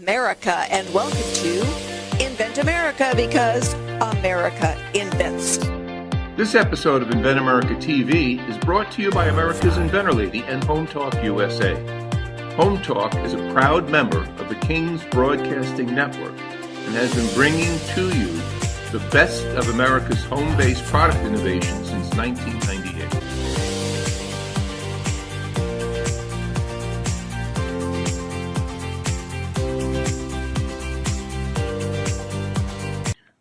America, and welcome to Invent America, because America invents. This episode of Invent America TV is brought to you by America's Inventor Lady and Home Talk USA. Home Talk is a proud member of the King's Broadcasting Network and has been bringing to you the best of America's home-based product innovation since 1998.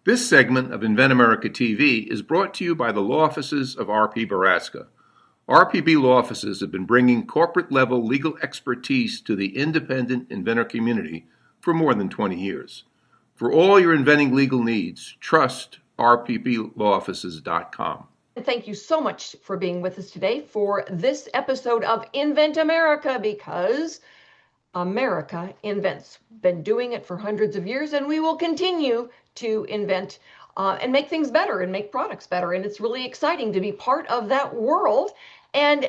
This segment of Invent America TV is brought to you by the law offices of R.P. Burrasca. RPB law offices have been bringing corporate-level legal expertise to the independent inventor community for more than 20 years. For all your inventing legal needs, trust rpblawoffices.com. Thank you so much for being with us today for this episode of Invent America, because America invents. Been doing it for hundreds of years, and we will continue to invent and make things better and make products better. And it's really exciting to be part of that world. And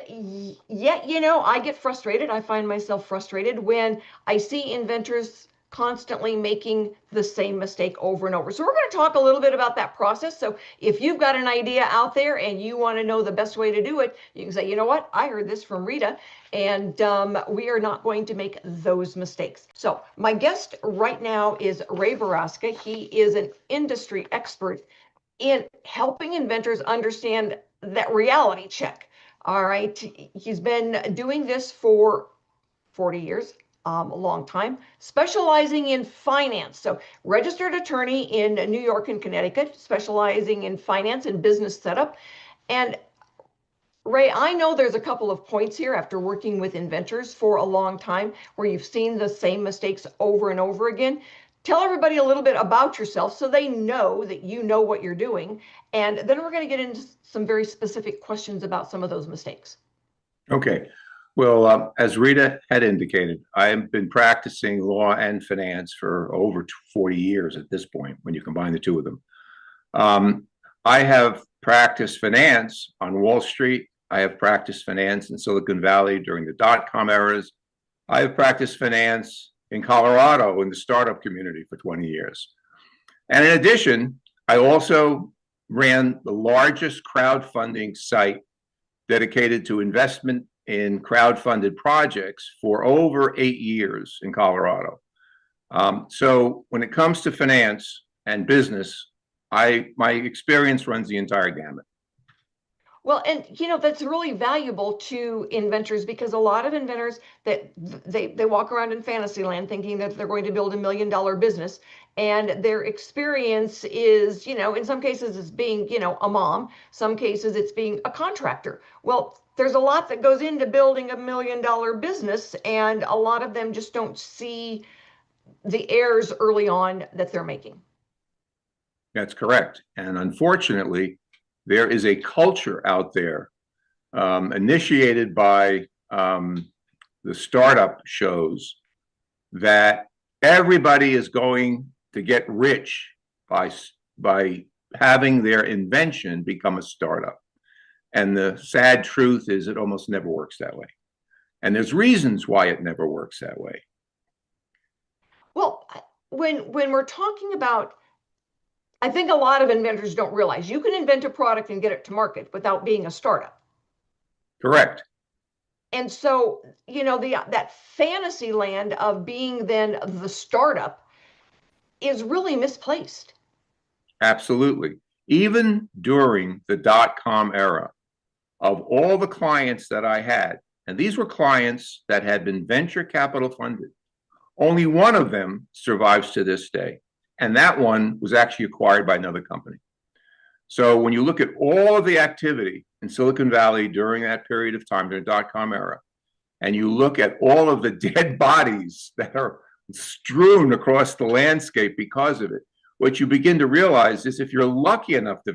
yet, I get frustrated. I find myself frustrated when I see inventors constantly making the same mistake over and over. So we're going to talk a little bit about that process. So if you've got an idea out there and you want to know the best way to do it, you can say, you know what, I heard this from Rita, and we are not going to make those mistakes. So my guest right now is Ray Burrasca. He is an industry expert in helping inventors understand that reality check. All right. He's been doing this for 40 years. A long time, specializing in finance. So registered attorney in New York and Connecticut, specializing in finance and business setup. And Ray, I know there's a couple of points here after working with inventors for a long time where you've seen the same mistakes over and over again. Tell everybody a little bit about yourself so they know that you know what you're doing. And then we're going to get into some very specific questions about some of those mistakes. Okay. Well, as Rita had indicated, I've been practicing law and finance for over 40 years at this point, when you combine the two of them. I have practiced finance on Wall Street. I have practiced finance in Silicon Valley during the dot-com eras. I have practiced finance in Colorado in the startup community for 20 years. And in addition, I also ran the largest crowdfunding site dedicated to investment in crowd-funded projects for over 8 years in Colorado. So when it comes to finance and business, my experience runs the entire gamut. Well, and that's really valuable to inventors, because a lot of inventors that they walk around in fantasy land thinking that they're going to build $1 million business, and their experience is, in some cases it's being, a mom, some cases it's being a contractor. Well, there's a lot that goes into building $1 million business, and a lot of them just don't see the errors early on that they're making. That's correct. And unfortunately, there is a culture out there initiated by the startup shows that everybody is going to get rich by having their invention become a startup. And the sad truth is it almost never works that way. And there's reasons why it never works that way. Well, when we're talking about, I think a lot of inventors don't realize you can invent a product and get it to market without being a startup. Correct. And so, that fantasy land of being then the startup is really misplaced. Absolutely. Even during the dot-com era, of all the clients that I had, and these were clients that had been venture capital funded, only one of them survives to this day. And that one was actually acquired by another company. So when you look at all of the activity in Silicon Valley during that period of time, during the dot-com era, and you look at all of the dead bodies that are strewn across the landscape because of it, what you begin to realize is if you're lucky enough to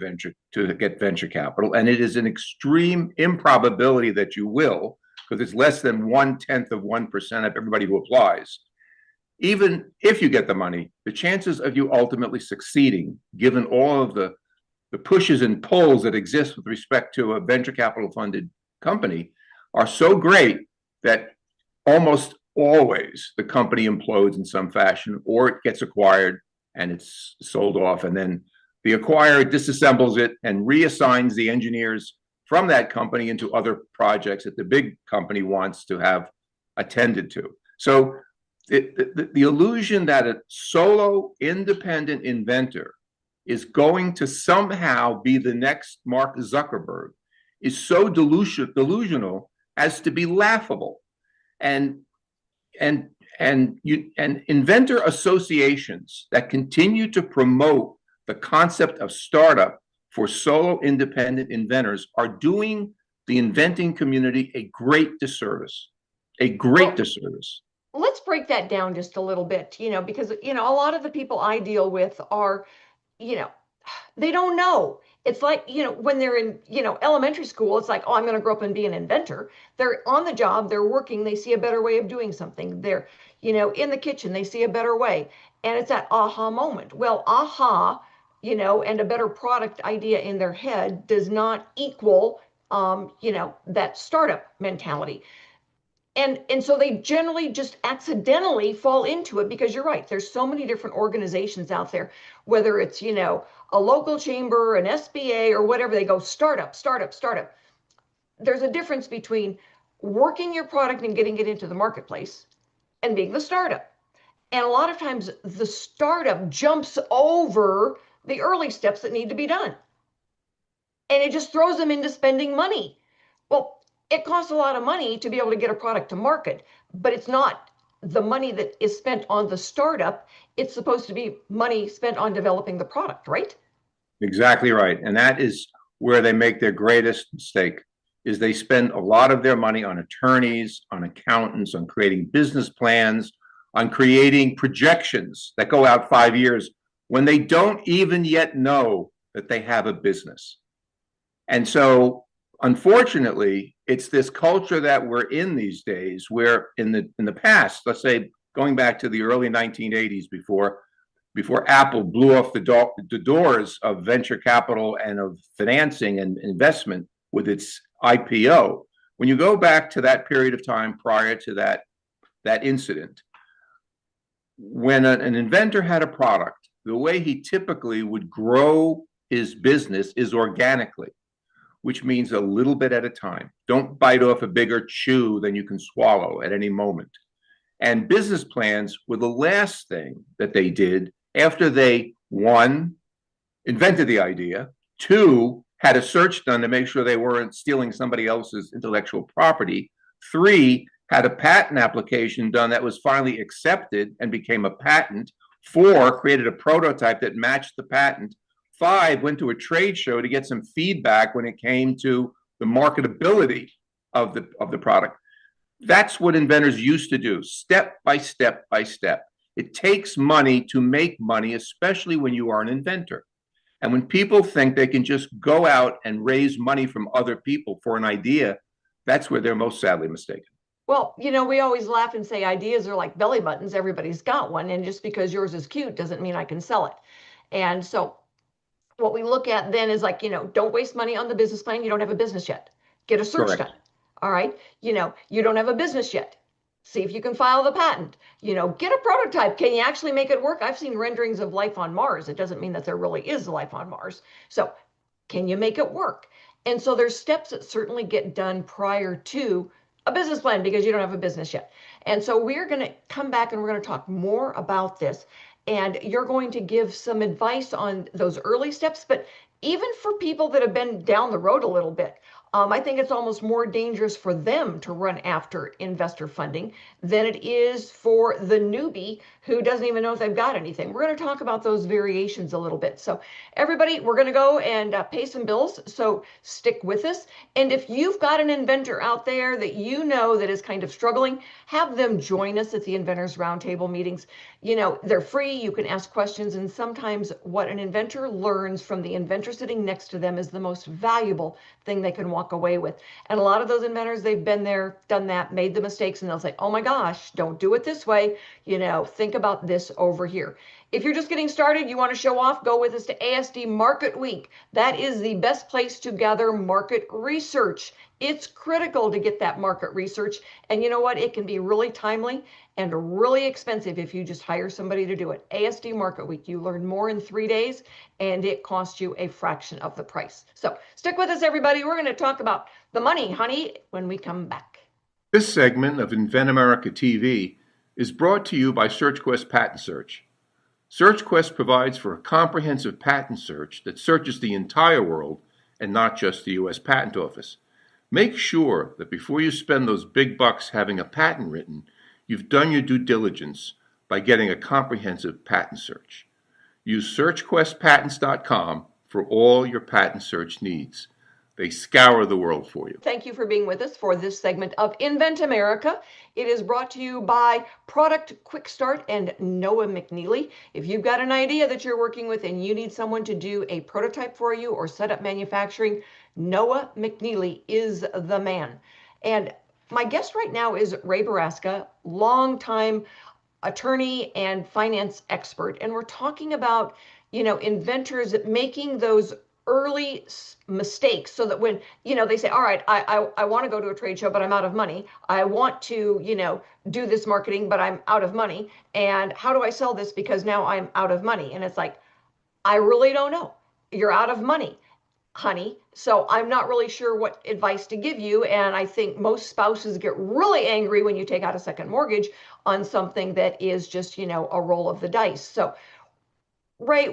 get venture capital, and it is an extreme improbability that you will, because it's less than 0.1% of everybody who applies, even if you get the money, the chances of you ultimately succeeding, given all of the pushes and pulls that exist with respect to a venture capital funded company, are so great that almost always the company implodes in some fashion, or it gets acquired and it's sold off. And then the acquirer disassembles it and reassigns the engineers from that company into other projects that the big company wants to have attended to. So the illusion that a solo independent inventor is going to somehow be the next Mark Zuckerberg is so delusional as to be laughable. And inventor associations that continue to promote the concept of startup for solo independent inventors are doing the inventing community a great disservice. A great disservice. Let's break that down just a little bit, because, a lot of the people I deal with are, they don't know. It's like, when they're in, elementary school, it's like, oh, I'm going to grow up and be an inventor. They're on the job, they're working, they see a better way of doing something. They're, in the kitchen, they see a better way. And it's that aha moment. Well, aha, and a better product idea in their head does not equal, that startup mentality. And so they generally just accidentally fall into it, because you're right, there's so many different organizations out there, whether it's, a local chamber, an SBA, or whatever, they go startup, startup, startup. There's a difference between working your product and getting it into the marketplace and being the startup. And a lot of times the startup jumps over the early steps that need to be done. And it just throws them into spending money. Well, it costs a lot of money to be able to get a product to market, but it's not the money that is spent on the startup. It's supposed to be money spent on developing the product, right? Exactly right. And that is where they make their greatest mistake, is they spend a lot of their money on attorneys, on accountants, on creating business plans, on creating projections that go out 5 years when they don't even yet know that they have a business. And so, unfortunately, it's this culture that we're in these days, where in the past, let's say going back to the early 1980s, before Apple blew off the doors of venture capital and of financing and investment with its IPO, when you go back to that period of time prior to that incident, when an inventor had a product, the way he typically would grow his business is organically, which means a little bit at a time. Don't bite off a bigger chew than you can swallow at any moment. And business plans were the last thing that they did after they, one, invented the idea, two, had a search done to make sure they weren't stealing somebody else's intellectual property, three, had a patent application done that was finally accepted and became a patent, four, created a prototype that matched the patent, five, went to a trade show to get some feedback when it came to the marketability of the product. That's what inventors used to do, step by step by step. It takes money to make money, especially when you are an inventor. And when people think they can just go out and raise money from other people for an idea, that's where they're most sadly mistaken. Well, we always laugh and say ideas are like belly buttons. Everybody's got one. And just because yours is cute doesn't mean I can sell it. And so what we look at then is like, don't waste money on the business plan. You don't have a business yet. Get a search done. All right. You don't have a business yet. See if you can file the patent. Get a prototype. Can you actually make it work? I've seen renderings of life on Mars. It doesn't mean that there really is life on Mars. So can you make it work? And so there's steps that certainly get done prior to a business plan, because you don't have a business yet. And so we're going to come back and we're going to talk more about this. And you're going to give some advice on those early steps, but even for people that have been down the road a little bit, I think it's almost more dangerous for them to run after investor funding than it is for the newbie who doesn't even know if they've got anything. We're going to talk about those variations a little bit. So everybody, we're going to go and pay some bills. So stick with us. And if you've got an inventor out there that that is kind of struggling, have them join us at the Inventors Roundtable meetings. They're free. You can ask questions. And sometimes what an inventor learns from the inventor sitting next to them is the most valuable thing they can walk away with. And a lot of those inventors, they've been there, done that, made the mistakes, and they'll say, oh my gosh, don't do it this way. Think about this over here. If you're just getting started, you want to show off, go with us to ASD Market Week. That is the best place to gather market research. It's critical to get that market research. And you know what? It can be really timely and really expensive if you just hire somebody to do it. ASD Market Week, you learn more in 3 days and it costs you a fraction of the price. So stick with us, everybody. We're going to talk about the money, honey, when we come back. This segment of Invent America TV is brought to you by SearchQuest Patent Search. SearchQuest provides for a comprehensive patent search that searches the entire world and not just the U.S. Patent Office. Make sure that before you spend those big bucks having a patent written, you've done your due diligence by getting a comprehensive patent search. Use SearchQuestPatents.com for all your patent search needs. They scour the world for you. Thank you for being with us for this segment of Invent America. It is brought to you by Product Quick Start and Noah McNeely. If you've got an idea that you're working with and you need someone to do a prototype for you or set up manufacturing, Noah McNeely is the man. And my guest right now is Ray Burrasca, longtime attorney and finance expert. And we're talking about, inventors making those early mistakes so that when, they say, all right, I want to go to a trade show, but I'm out of money. I want to, do this marketing, but I'm out of money. And how do I sell this? Because now I'm out of money. And it's like, I really don't know. You're out of money, honey. So I'm not really sure what advice to give you. And I think most spouses get really angry when you take out a second mortgage on something that is just, a roll of the dice. So, Ray,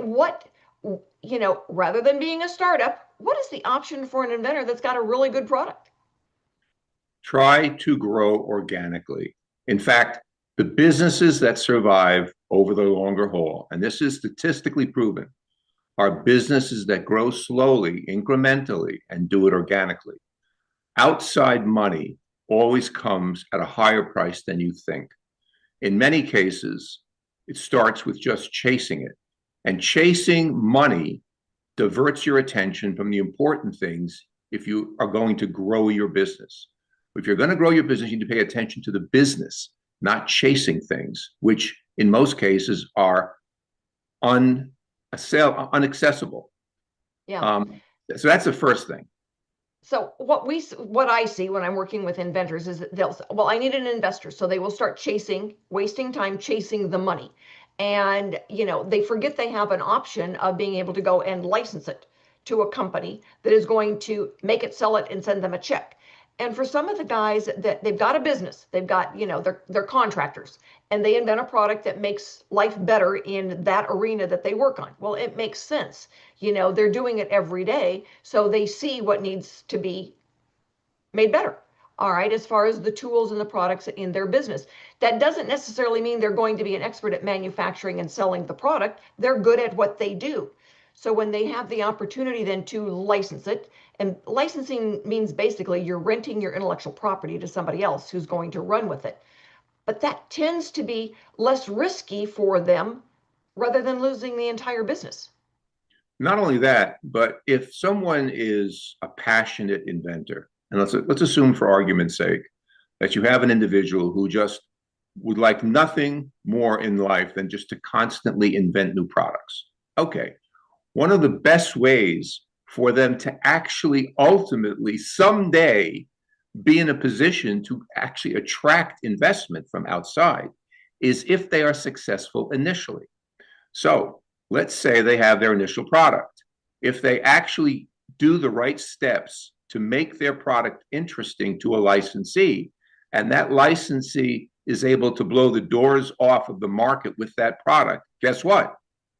rather than being a startup, what is the option for an inventor that's got a really good product? Try to grow organically. In fact, the businesses that survive over the longer haul, and this is statistically proven, are businesses that grow slowly, incrementally, and do it organically. Outside money always comes at a higher price than you think. In many cases, it starts with just chasing it. And chasing money diverts your attention from the important things if you are going to grow your business. If you're going to grow your business, you need to pay attention to the business, not chasing things, which in most cases are inaccessible. Yeah. So that's the first thing. So what I see when I'm working with inventors is that they'll say, well, I need an investor. So they will start wasting time chasing the money. And, they forget they have an option of being able to go and license it to a company that is going to make it, sell it, and send them a check. And for some of the guys that they've got a business, they've got, they're contractors, and they invent a product that makes life better in that arena that they work on. Well, it makes sense. They're doing it every day, so they see what needs to be made better. All right, as far as the tools and the products in their business. That doesn't necessarily mean they're going to be an expert at manufacturing and selling the product. They're good at what they do. So when they have the opportunity then to license it, and licensing means basically you're renting your intellectual property to somebody else who's going to run with it. But that tends to be less risky for them rather than losing the entire business. Not only that, but if someone is a passionate inventor, and let's assume for argument's sake that you have an individual who just would like nothing more in life than just to constantly invent new products. Okay, one of the best ways for them to actually ultimately someday be in a position to actually attract investment from outside is if they are successful initially. So let's say they have their initial product. If they actually do the right steps to make their product interesting to a licensee, and that licensee is able to blow the doors off of the market with that product, guess what?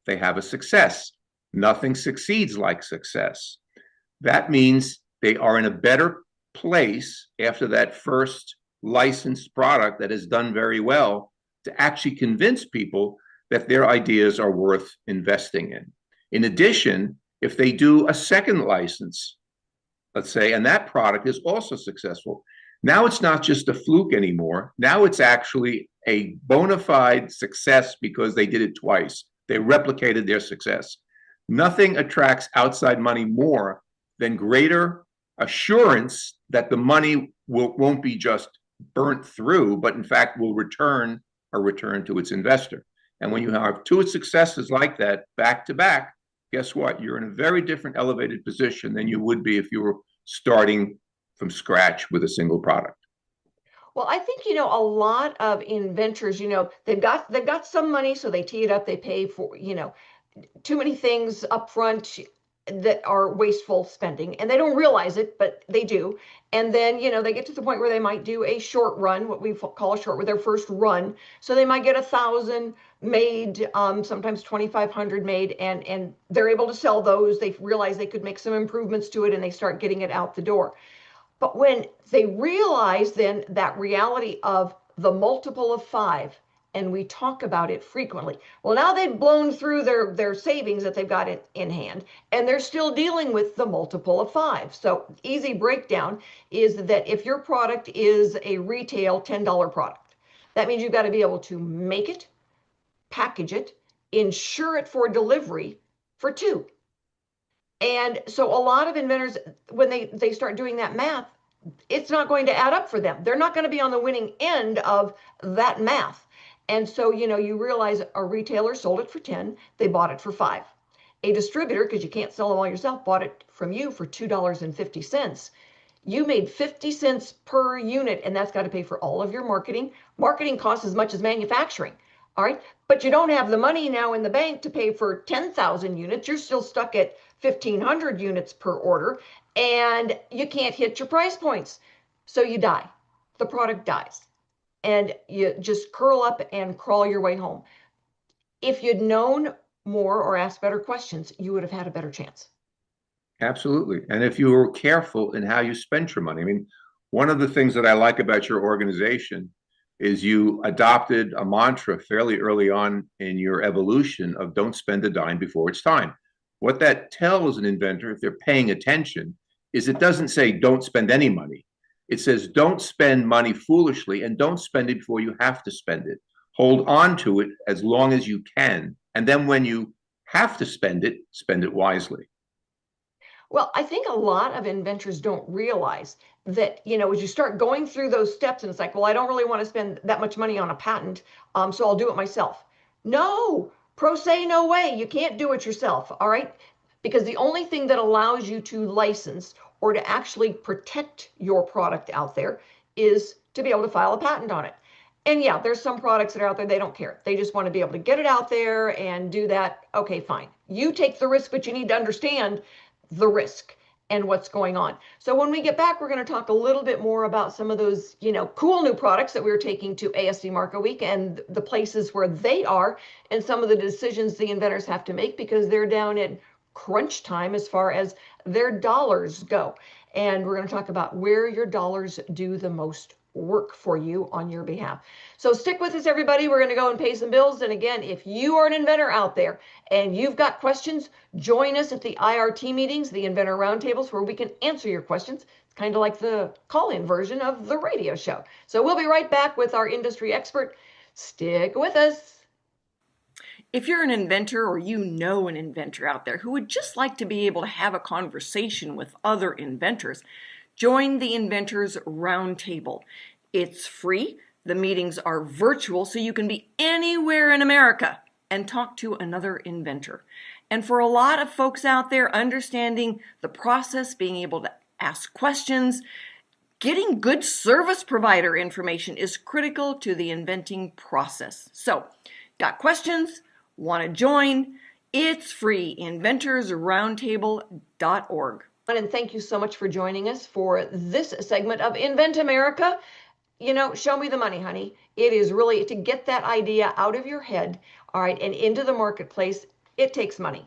They have a success. Nothing succeeds like success. That means they are in a better place after that first licensed product that has done very well to actually convince people that their ideas are worth investing in. In addition, if they do a second license, let's say, and that product is also successful, now it's not just a fluke anymore. Now it's actually a bona fide success because they did it twice. They replicated their success. Nothing attracts outside money more than greater assurance that the money won't be just burnt through, but in fact will return to its investor. And when you have two successes like that back to back, guess what? You're in a very different elevated position than you would be if you were starting from scratch with a single product. Well, I think, you know, a lot of inventors, you know, they've got some money, so they tee it up, they pay for, you know, too many things up front that are wasteful spending, and they don't realize it, but they do. And then, you know, they get to the point where they might do a short run, what we call a short, with their first run. So they might get 1,000 made, sometimes 2,500 made, and they're able to sell those. They realize they could make some improvements to it, and they start getting it out the door. But when they realize then that reality of the multiple of five, and we talk about it frequently, well, now they've blown through their savings that they've got in hand, and they're still dealing with the multiple of five. So easy breakdown is that if your product is a retail $10 product, that means you've got to be able to make it, package it, insure it for delivery for two. And so a lot of inventors, when they start doing that math, it's not going to add up for them. They're not going to be on the winning end of that math. And so, you know, you realize a retailer sold it for 10, they bought it for 5. A distributor, because you can't sell them all yourself, bought it from you for $2.50. You made 50 cents per unit, and that's got to pay for all of your marketing. Marketing costs as much as manufacturing. All right. But you don't have the money now in the bank to pay for 10,000 units. You're still stuck at 1,500 units per order, and you can't hit your price points. So you die. The product dies. And you just curl up and crawl your way home. If you'd known more or asked better questions, you would have had a better chance. Absolutely. And if you were careful in how you spent your money, I mean, one of the things that I like about your organization is you adopted a mantra fairly early on in your evolution of don't spend a dime before it's time. What that tells an inventor, if they're paying attention, is it doesn't say don't spend any money. It says don't spend money foolishly and don't spend it before you have to spend it. Hold on to it as long as you can. And then when you have to spend it wisely. Well, I think a lot of inventors don't realize that, you know, as you start going through those steps and it's like, well, I don't really want to spend that much money on a patent, so I'll do it myself. No, pro se, no way. You can't do it yourself, all right? Because the only thing that allows you to license or to actually protect your product out there is to be able to file a patent on it. And yeah, there's some products that are out there, they don't care. They just want to be able to get it out there and do that. Okay, fine. You take the risk, but you need to understand the risk and what's going on. So when we get back, we're going to talk a little bit more about some of those, you know, cool new products that we're taking to ASD Market Week and the places where they are and some of the decisions the inventors have to make because they're down at crunch time as far as their dollars go. And we're going to talk about where your dollars do the most work for you on your behalf. So stick with us, everybody. We're going to go and pay some bills. And again, if you are an inventor out there and you've got questions, join us at the IRT meetings, the inventor roundtables, where we can answer your questions. It's kind of like the call-in version of the radio show. So we'll be right back with our industry expert. Stick with us. If you're an inventor or you know an inventor out there who would just like to be able to have a conversation with other inventors, join the Inventors Roundtable. It's free. The meetings are virtual, so you can be anywhere in America and talk to another inventor. And for a lot of folks out there, understanding the process, being able to ask questions, getting good service provider information is critical to the inventing process. So, got questions? Want to join? It's free. inventorsroundtable.org. And thank you so much for joining us for this segment of Invent America. You know, show me the money, honey. It is really to get that idea out of your head, all right, and into the marketplace. It takes money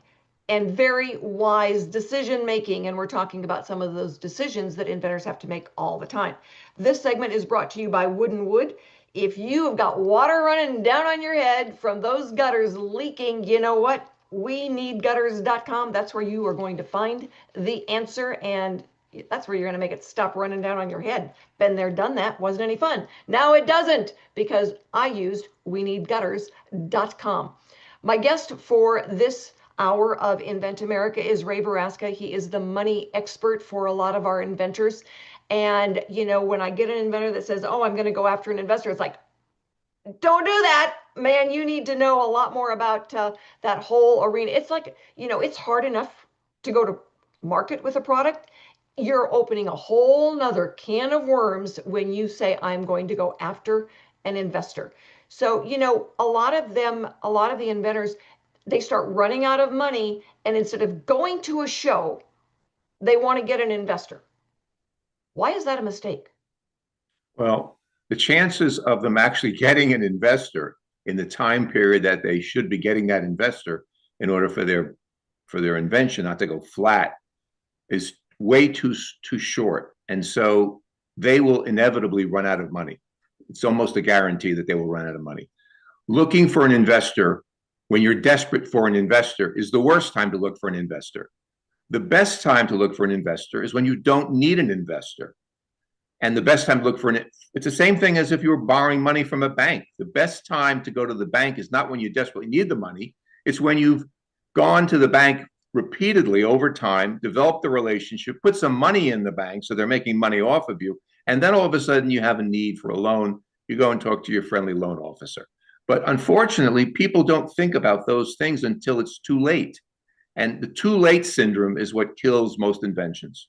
and very wise decision making. And we're talking about some of those decisions that inventors have to make all the time. This segment is brought to you by Wood & Wood. If you have got water running down on your head from those gutters leaking, you know what? We need gutters.com. That's where you are going to find the answer, and that's where you're going to make it stop running down on your head. Been there, done that. Wasn't any fun. Now it doesn't, because I used weneedgutters.com. My guest for this hour of Invent America is Ray Burrasca. He is the money expert for a lot of our inventors. And, you know, when I get an inventor that says, oh, I'm going to go after an investor, it's like, don't do that. man, you need to know a lot more about that whole arena. It's like, it's hard enough to go to market with a product. You're opening a whole nother can of worms when you say, I'm going to go after an investor. So, a lot of the inventors, they start running out of money, and instead of going to a show, they want to get an investor. Why is that a mistake? Well, the chances of them actually getting an investor in the time period that they should be getting that investor in order for their invention not to go flat is way too short. And so they will inevitably run out of money. It's almost a guarantee that they will run out of money. Looking for an investor when you're desperate for an investor is the worst time to look for an investor. The best time to look for an investor is when you don't need an investor. And the best time to look for it's the same thing as if you were borrowing money from a bank. The best time to go to the bank is not when you desperately need the money. It's when you've gone to the bank repeatedly over time, developed the relationship, put some money in the bank so they're making money off of you. And then all of a sudden you have a need for a loan. You go and talk to your friendly loan officer. But unfortunately, people don't think about those things until it's too late. And the too late syndrome is what kills most inventions.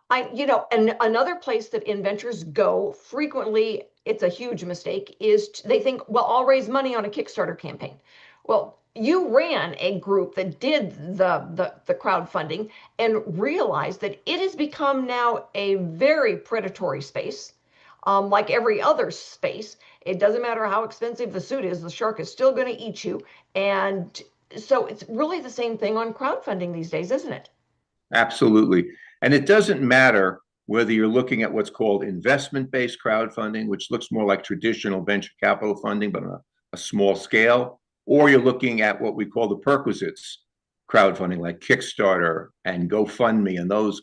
And another place that inventors go frequently, it's a huge mistake, is they think, well, I'll raise money on a Kickstarter campaign. Well, you ran a group that did the crowdfunding and realized that it has become now a very predatory space. Like every other space, it doesn't matter how expensive the suit is, the shark is still going to eat you. And so it's really the same thing on crowdfunding these days, isn't it? Absolutely. And it doesn't matter whether you're looking at what's called investment-based crowdfunding, which looks more like traditional venture capital funding, but on a small scale, or you're looking at what we call the perquisites crowdfunding, like Kickstarter and GoFundMe, and those,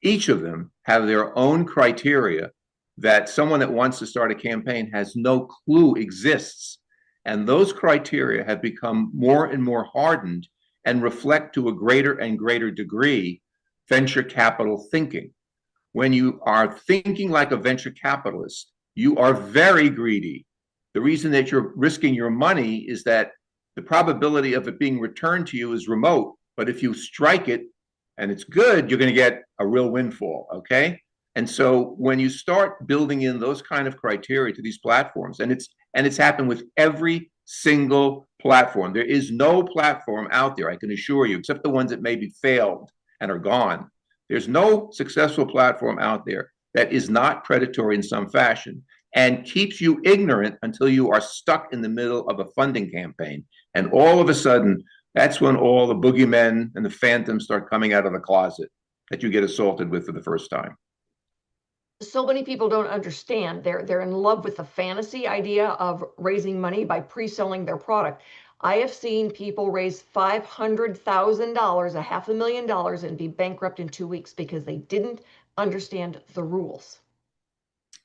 each of them have their own criteria that someone that wants to start a campaign has no clue exists. And those criteria have become more and more hardened and reflect to a greater and greater degree venture capital thinking. When you are thinking like a venture capitalist, you are very greedy. The reason that you're risking your money is that the probability of it being returned to you is remote. But if you strike it and it's good, you're going to get a real windfall. Okay. And so when you start building in those kind of criteria to these platforms, and it's happened with every single platform. There is no platform out there, I can assure you, except the ones that maybe failed and are gone. There's no successful platform out there that is not predatory in some fashion and keeps you ignorant until you are stuck in the middle of a funding campaign. And all of a sudden, that's when all the boogeymen and the phantoms start coming out of the closet that you get assaulted with for the first time. So many people don't understand. They're in love with the fantasy idea of raising money by pre-selling their product. I have seen people raise $500,000, $500,000, and be bankrupt in 2 weeks because they didn't understand the rules.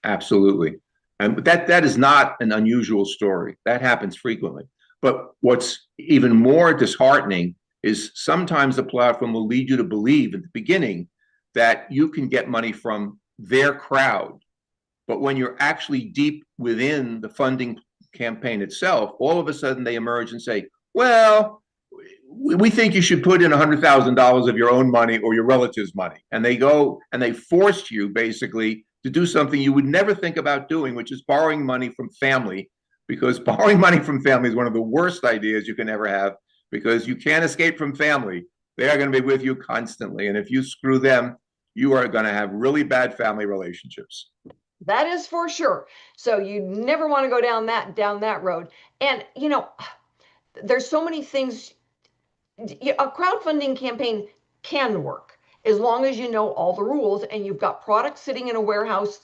Absolutely. And that is not an unusual story. That happens frequently. But what's even more disheartening is sometimes the platform will lead you to believe at the beginning that you can get money from their crowd. But when you're actually deep within the funding campaign itself, all of a sudden they emerge and say, well, we think you should put in $100,000 of your own money or your relative's money. And they go and they force you basically to do something you would never think about doing, which is borrowing money from family, because borrowing money from family is one of the worst ideas you can ever have, because you can't escape from family. They are going to be with you constantly. And if you screw them, you are going to have really bad family relationships. That is for sure. So you never want to go down that road. And there's so many things. A crowdfunding campaign can work as long as you know all the rules and you've got products sitting in a warehouse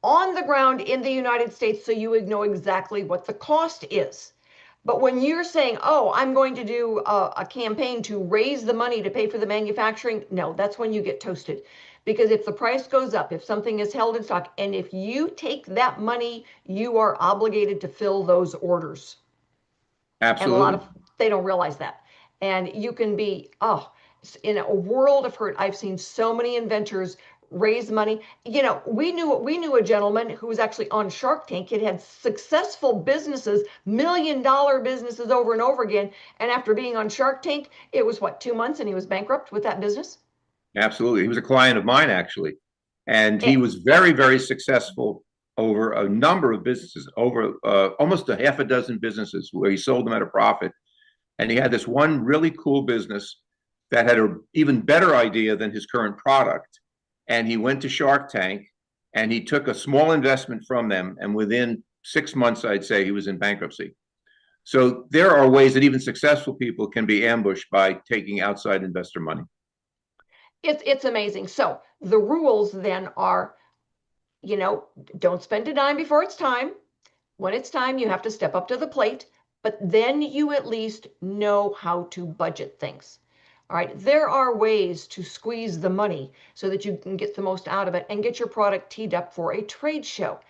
on the ground in the United States, so you would know exactly what the cost is. But when you're saying, oh, I'm going to do a campaign to raise the money to pay for the manufacturing, no, that's when you get toasted. Because if the price goes up, if something is held in stock, and if you take that money, you are obligated to fill those orders. Absolutely. And a lot of, they don't realize that. And you can be, in a world of hurt. I've seen so many inventors raise money. We knew a gentleman who was actually on Shark Tank. He had successful businesses, $1 million businesses over and over again. And after being on Shark Tank, it was what, 2 months and he was bankrupt with that business? Absolutely. He was a client of mine, actually. And he And, was very, very successful over a number of businesses, over almost a half a dozen businesses where he sold them at a profit. And he had this one really cool business that had an even better idea than his current product. And he went to Shark Tank and he took a small investment from them. And within 6 months, I'd say he was in bankruptcy. So there are ways that even successful people can be ambushed by taking outside investor money. it's amazing. So the rules then are, don't spend a dime before it's time. When it's time, you have to step up to the plate, but then you at least know how to budget things. All right, there are ways to squeeze the money so that you can get the most out of it and get your product teed up for a trade show.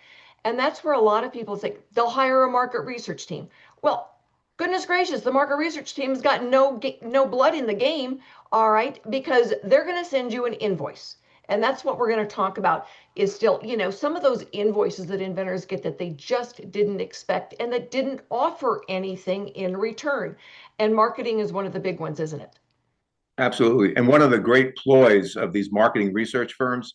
And that's where a lot of people think they'll hire a market research team. Well, goodness gracious, the market research team's got no blood in the game, all right, because they're going to send you an invoice. And that's what we're going to talk about is still, some of those invoices that inventors get that they just didn't expect and that didn't offer anything in return. And marketing is one of the big ones, isn't it? Absolutely. And one of the great ploys of these marketing research firms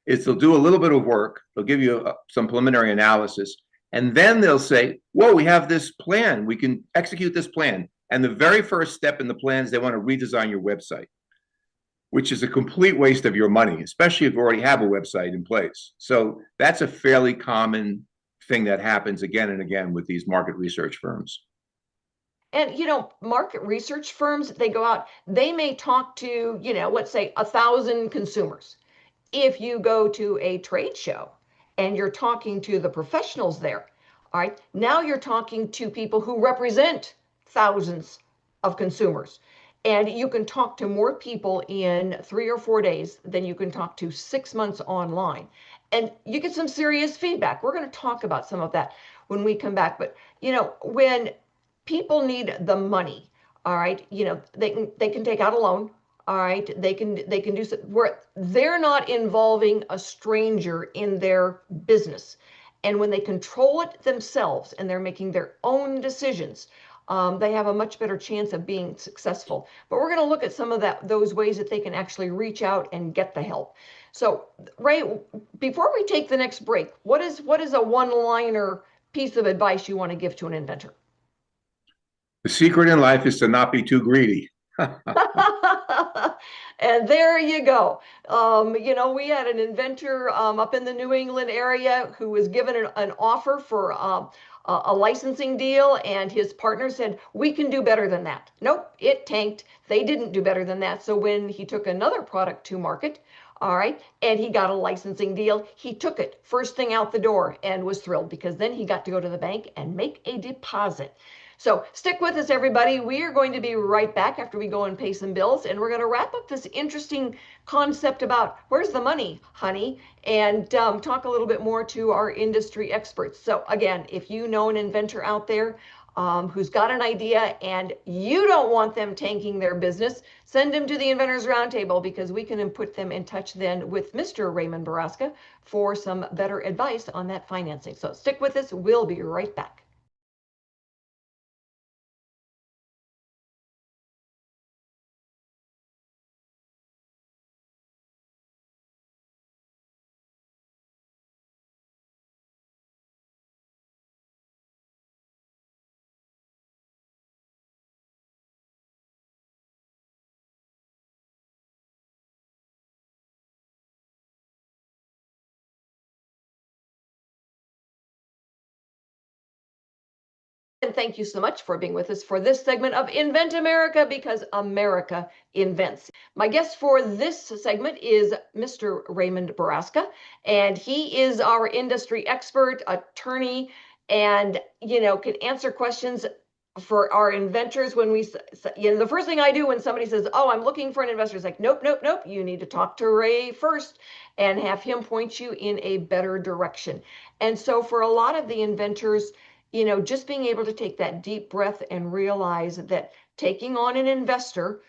is they'll do a little bit of work, they'll give you some preliminary analysis, and then they'll say, whoa, we have this plan, we can execute this plan. And the very first step in the plan is they want to redesign your website, which is a complete waste of your money, especially if you already have a website in place. So that's a fairly common thing that happens again and again with these market research firms. And, market research firms, they go out, they may talk to, let's say 1,000 consumers. If you go to a trade show and you're talking to the professionals there, all right, now you're talking to people who represent thousands of consumers. And you can talk to more people in 3 or 4 days than you can talk to 6 months online. And you get some serious feedback. We're going to talk about some of that when we come back. But, when people need the money, all right, they can take out a loan. All right, they can do so where they're not involving a stranger in their business. And when they control it themselves and they're making their own decisions, they have a much better chance of being successful. But we're going to look at some of those ways that they can actually reach out and get the help. So, Ray, before we take the next break, what is a one-liner piece of advice you want to give to an inventor? The secret in life is to not be too greedy. And there you go. We had an inventor up in the New England area who was given an offer for a licensing deal, and his partner said, we can do better than that. Nope, it tanked. They didn't do better than that. So when he took another product to market, all right, and he got a licensing deal, he took it first thing out the door and was thrilled because then he got to go to the bank and make a deposit. So stick with us, everybody. We are going to be right back after we go and pay some bills, and we're going to wrap up this interesting concept about where's the money, honey, and talk a little bit more to our industry experts. So again, if you know an inventor out there who's got an idea and you don't want them tanking their business, send them to the Inventors Roundtable because we can put them in touch then with Mr. Raymond Burrasca for some better advice on that financing. So stick with us. We'll be right back. And thank you so much for being with us for this segment of Invent America because America invents. My guest for this segment is Mr. Raymond Burrasca, and he is our industry expert, attorney, and can answer questions for our inventors when the first thing I do when somebody says, oh, I'm looking for an investor, is like, nope, nope, nope. You need to talk to Ray first and have him point you in a better direction. And so for a lot of the inventors, just being able to take that deep breath and realize that taking on an investor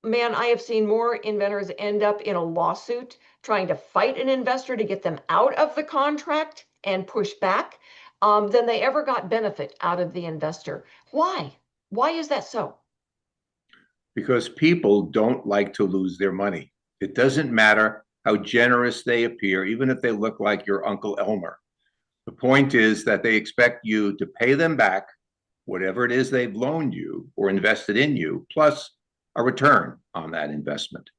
man, I have seen more inventors end up in a lawsuit trying to fight an investor to get them out of the contract and push back than they ever got benefit out of the investor. Why? Why is that so? Because people don't like to lose their money. It doesn't matter how generous they appear, even if they look like your Uncle Elmer. The point is that they expect you to pay them back whatever it is they've loaned you or invested in you, plus a return on that investment.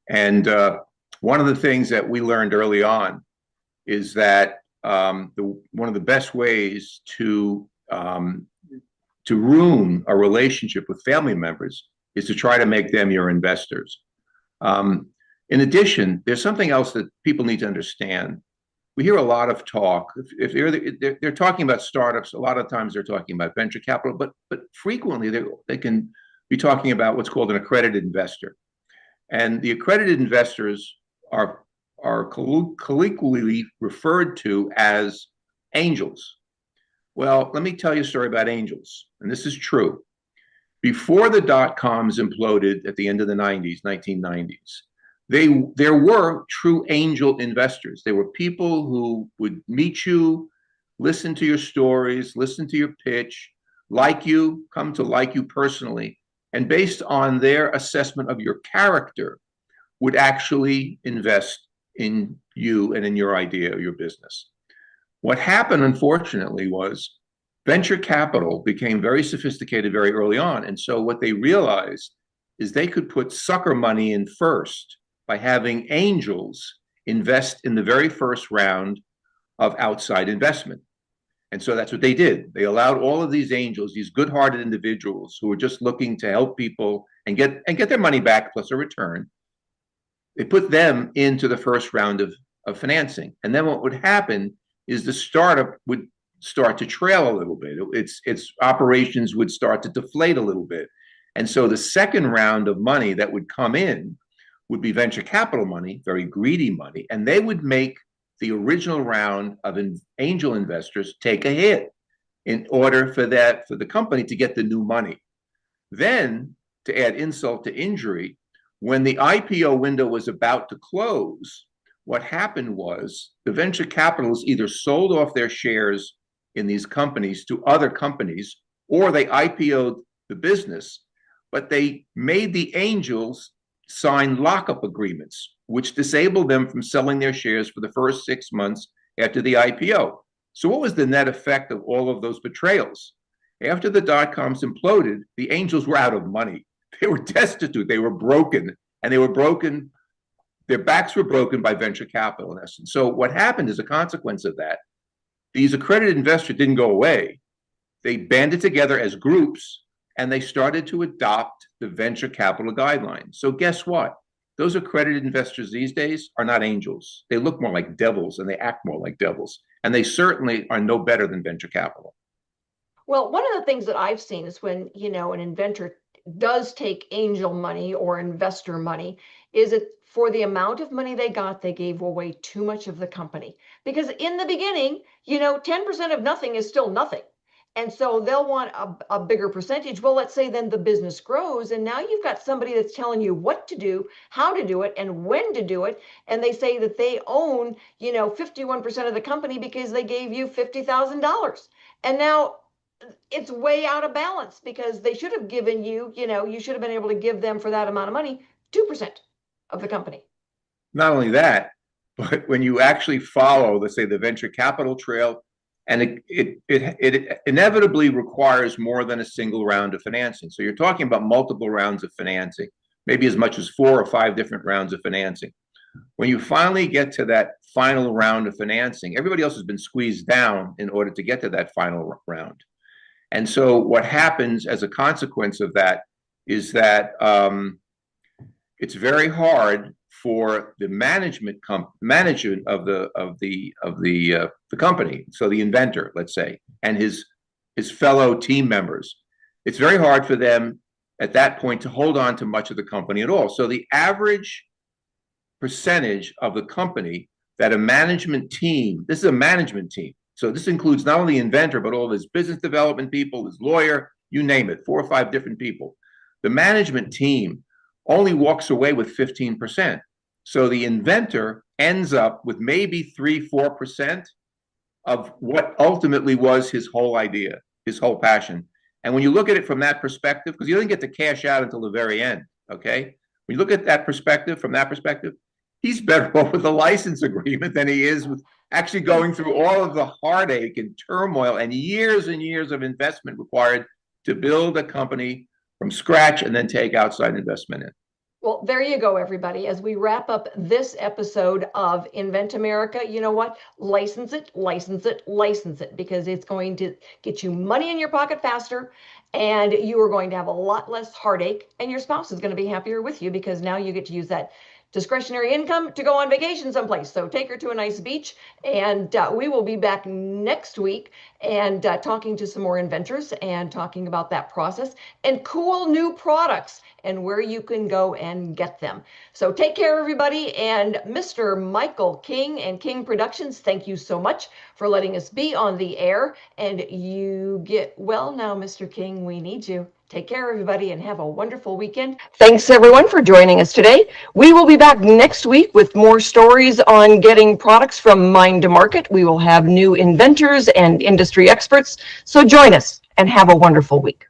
And one of the things that we learned early on is that one of the best ways to ruin a relationship with family members is to try to make them your investors. In addition, there's something else that people need to understand. We hear a lot of talk. If they're talking about startups, a lot of times they're talking about venture capital, but frequently they can be talking about what's called an accredited investor. And the accredited investors are colloquially referred to as angels. Well, let me tell you a story about angels, and this is true. Before the dot-coms imploded at the end of the 90s, 1990s, there were true angel investors. There were people who would meet you, listen to your stories, listen to your pitch, like you, come to like you personally, and based on their assessment of your character, would actually invest in you and in your idea or your business. What happened, unfortunately, was venture capital became very sophisticated very early on. And so what they realized is they could put sucker money in first by having angels invest in the very first round of outside investment. And so that's what they did. They allowed all of these angels, these good-hearted individuals who were just looking to help people and get their money back plus a return. They put them into the first round of financing. And then what would happen is the startup would start to trail a little bit. Its operations would start to deflate a little bit. And so the second round of money that would come in would be venture capital money, very greedy money, and they would make the original round of angel investors take a hit in order for the company to get the new money. Then, to add insult to injury, when the IPO window was about to close, what happened was the venture capitalists either sold off their shares in these companies to other companies, or they IPO'd the business, but they made the angels sign lockup agreements, which disabled them from selling their shares for the first 6 months after the IPO. So what was the net effect of all of those betrayals? After the dot-coms imploded, the angels were out of money. They were destitute, they were broken, and their backs were broken by venture capital in essence. So what happened as a consequence of that, these accredited investors didn't go away. They banded together as groups, and they started to adopt the venture capital guidelines. So guess what? Those accredited investors these days are not angels. They look more like devils and they act more like devils. And they certainly are no better than venture capital. Well, one of the things that I've seen is when, an inventor does take angel money or investor money, is it for the amount of money they got, they gave away too much of the company. Because in the beginning, 10% of nothing is still nothing. And so they'll want a bigger percentage. Well, let's say then the business grows and now you've got somebody that's telling you what to do, how to do it, and when to do it. And they say that they own, 51% of the company because they gave you $50,000. And now it's way out of balance because they should have given you, you should have been able to give them for that amount of money, 2% of the company. Not only that, but when you actually follow, let's say, the venture capital trail, and it inevitably requires more than a single round of financing. So you're talking about multiple rounds of financing, maybe as much as 4 or 5 different rounds of financing. When you finally get to that final round of financing, everybody else has been squeezed down in order to get to that final round. And so what happens as a consequence of that is that it's very hard for the management of the company, so the inventor, let's say, and his fellow team members. It's very hard for them at that point to hold on to much of the company at all. So the average percentage of the company that a management team, this is a management team, so this includes not only the inventor, but all of his business development people, his lawyer, you name it, 4 or 5 different people. The management team only walks away with 15%. So the inventor ends up with maybe 3-4% of what ultimately was his whole idea, his whole passion. And when you look at it from that perspective, because he doesn't get to cash out until the very end, okay? When you look at that perspective, from that perspective, he's better off with a license agreement than he is with actually going through all of the heartache and turmoil and years of investment required to build a company from scratch and then take outside investment in. Well, there you go, everybody. As we wrap up this episode of Invent America, you know what? License it, license it, license it, because it's going to get you money in your pocket faster, and you are going to have a lot less heartache, and your spouse is going to be happier with you because now you get to use that discretionary income to go on vacation someplace. So take her to a nice beach, and we will be back next week and talking to some more inventors and talking about that process and cool new products and where you can go and get them. So take care, everybody. And Mr. Michael King and King Productions, thank you so much for letting us be on the air. And you get well now, Mr. King. We need you. Take care, everybody, and have a wonderful weekend. Thanks, everyone, for joining us today. We will be back next week with more stories on getting products from mind to market. We will have new inventors and industry experts. So join us and have a wonderful week.